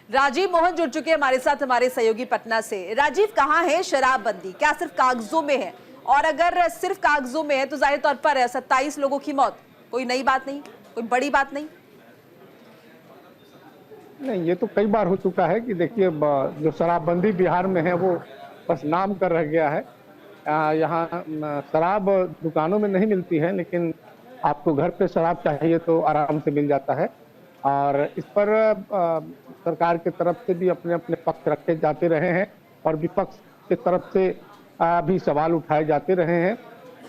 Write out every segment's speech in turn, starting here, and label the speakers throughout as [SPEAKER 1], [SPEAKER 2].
[SPEAKER 1] राजीव मोहन जुड़ चुके हैं हमारे साथ, हमारे सहयोगी पटना से। राजीव, कहाँ है शराबबंदी? क्या सिर्फ कागजों में है? और अगर सिर्फ कागजों में है तो जाहिर तौर पर 27 लोगों की मौत कोई नई बात नहीं, कोई बड़ी बात नहीं।
[SPEAKER 2] नहीं, ये तो कई बार हो चुका है कि देखिए जो शराबबंदी बिहार में है वो बस नाम कर रह गया है। यहाँ शराब दुकानों में नहीं मिलती है, लेकिन आपको घर पे शराब चाहिए तो आराम से मिल जाता है। और इस पर सरकार की तरफ से भी अपने अपने पक्ष रखे जाते रहे हैं और विपक्ष की तरफ से भी सवाल उठाए जाते रहे हैं।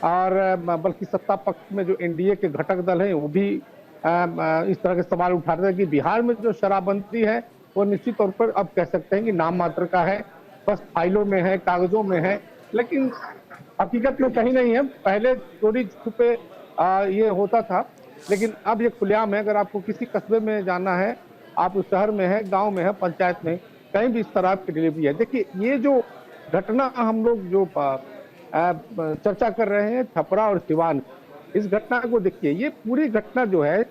[SPEAKER 2] और बल्कि सत्ता पक्ष में जो एनडीए के घटक दल हैं वो भी इस तरह के सवाल उठाते हैं कि बिहार में जो शराबबंदी है वो निश्चित तौर पर अब कह सकते हैं कि नाम मात्र का है, बस फाइलों में है, कागजों में है, लेकिन हकीकत में कहीं नहीं है। पहले चोरी छुपे ये होता था, लेकिन अब ये खुलेआम है। अगर आपको किसी कस्बे में जाना है, आप उस शहर में है, गांव में है, पंचायत में, कहीं भी इस शराब की डिलीवरी है। देखिए, ये जो घटना हम लोग जो चर्चा कर रहे हैं छपरा और सिवान, इस घटना को देखिए। ये पूरी घटना जो है,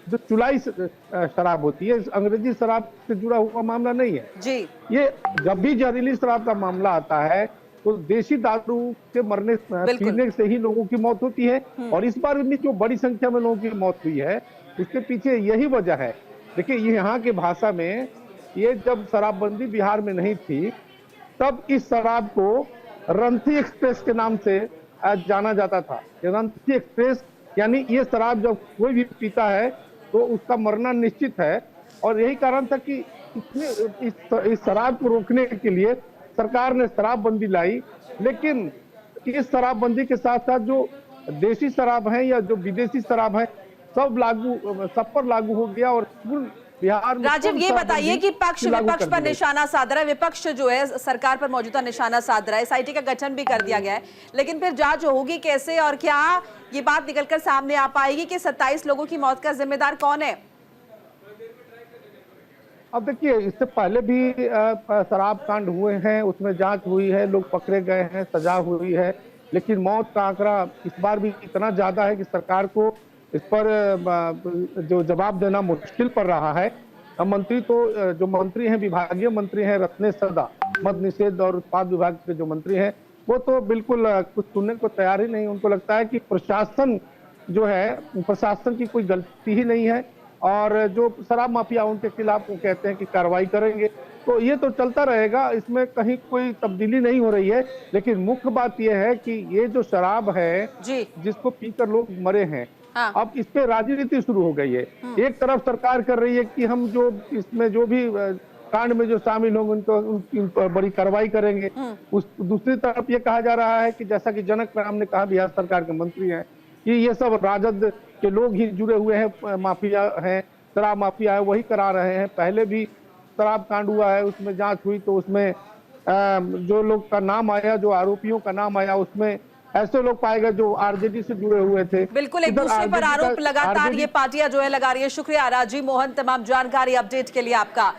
[SPEAKER 2] जो चुलाई शराब होती है, अंग्रेजी शराब से जुड़ा हुआ मामला नहीं है
[SPEAKER 1] जी।
[SPEAKER 2] ये जब भी जहरीली शराब का मामला आता है तो देशी दारू के मरने पीने से ही लोगों की मौत होती है। और इस बार भी जो बड़ी संख्या में लोगों की मौत हुई है, उसके पीछे यही वजह है। देखिए, यहाँ की भाषा में, ये जब शराबबंदी बिहार में नहीं थी तब इस शराब को रंथी एक्सप्रेस के नाम से जाना जाता था। रंथी एक्सप्रेस यानी ये शराब जब कोई भी पीता है तो उसका मरना निश्चित है। और यही कारण था कि इस शराब को रोकने के लिए सरकार ने शराबबंदी लाई। लेकिन इस शराबबंदी के साथ साथ जो देसी शराब है या जो विदेशी शराब है, सब पर लागू हो गया। और बिहार में
[SPEAKER 1] राजीव, ये बताइए कि पक्ष विपक्ष पर निशाना साध रहा है। विपक्ष जो है सरकार पर मौजूदा निशाना साध रहा है। एसआईटी का गठन भी कर दिया गया है, लेकिन फिर जांच होगी कैसे? और क्या ये बात निकलकर सामने आ पाएगी कि 27 लोगों की मौत का जिम्मेदार कौन है?
[SPEAKER 2] अब देखिए, इससे पहले भी शराब कांड हुए हैं, उसमें जांच हुई है, लोग पकड़े गए हैं, सजा हुई है, लेकिन मौत का आंकड़ा इस बार भी इतना ज्यादा है कि सरकार को इस पर जो जवाब देना मुश्किल पड़ रहा है। मंत्री तो जो मंत्री हैं, विभागीय मंत्री हैं रत्नेश सदा, मद्य निषेध और उत्पाद विभाग के जो मंत्री हैं, वो तो बिल्कुल कुछ सुनने को तैयार ही नहीं। उनको लगता है कि प्रशासन जो है, प्रशासन की कोई गलती ही नहीं है और जो शराब माफिया उनके खिलाफ वो कहते हैं कि कार्रवाई करेंगे। तो ये तो चलता रहेगा, इसमें कहीं कोई तब्दीली नहीं हो रही है। लेकिन मुख्य बात यह है कि ये जो शराब है जिसको पीकर लोग मरे हैं,
[SPEAKER 1] हाँ।
[SPEAKER 2] अब इस पे राजनीति शुरू हो गई है। एक तरफ सरकार कर रही है कि हम जो इसमें जो भी कांड में जो शामिल होंगे उनको बड़ी कार्रवाई करेंगे। दूसरी तरफ ये कहा जा रहा है कि जैसा कि जनक राम ने कहा, बिहार सरकार के मंत्री हैं, कि ये सब राजद के लोग ही जुड़े हुए हैं, माफिया हैं, शराब माफिया है, वही करा रहे हैं। पहले भी शराब कांड हुआ है, उसमें जांच हुई तो उसमें जो लोग का नाम आया, जो आरोपियों का नाम आया, उसमें ऐसे लोग पाए गए जो आरजेडी से जुड़े हुए थे।
[SPEAKER 1] बिल्कुल, एक दूसरे पर आरोप लगातार ये पार्टियां जो है लगा रही है। शुक्रिया राजीव मोहन, तमाम जानकारी अपडेट के लिए आपका।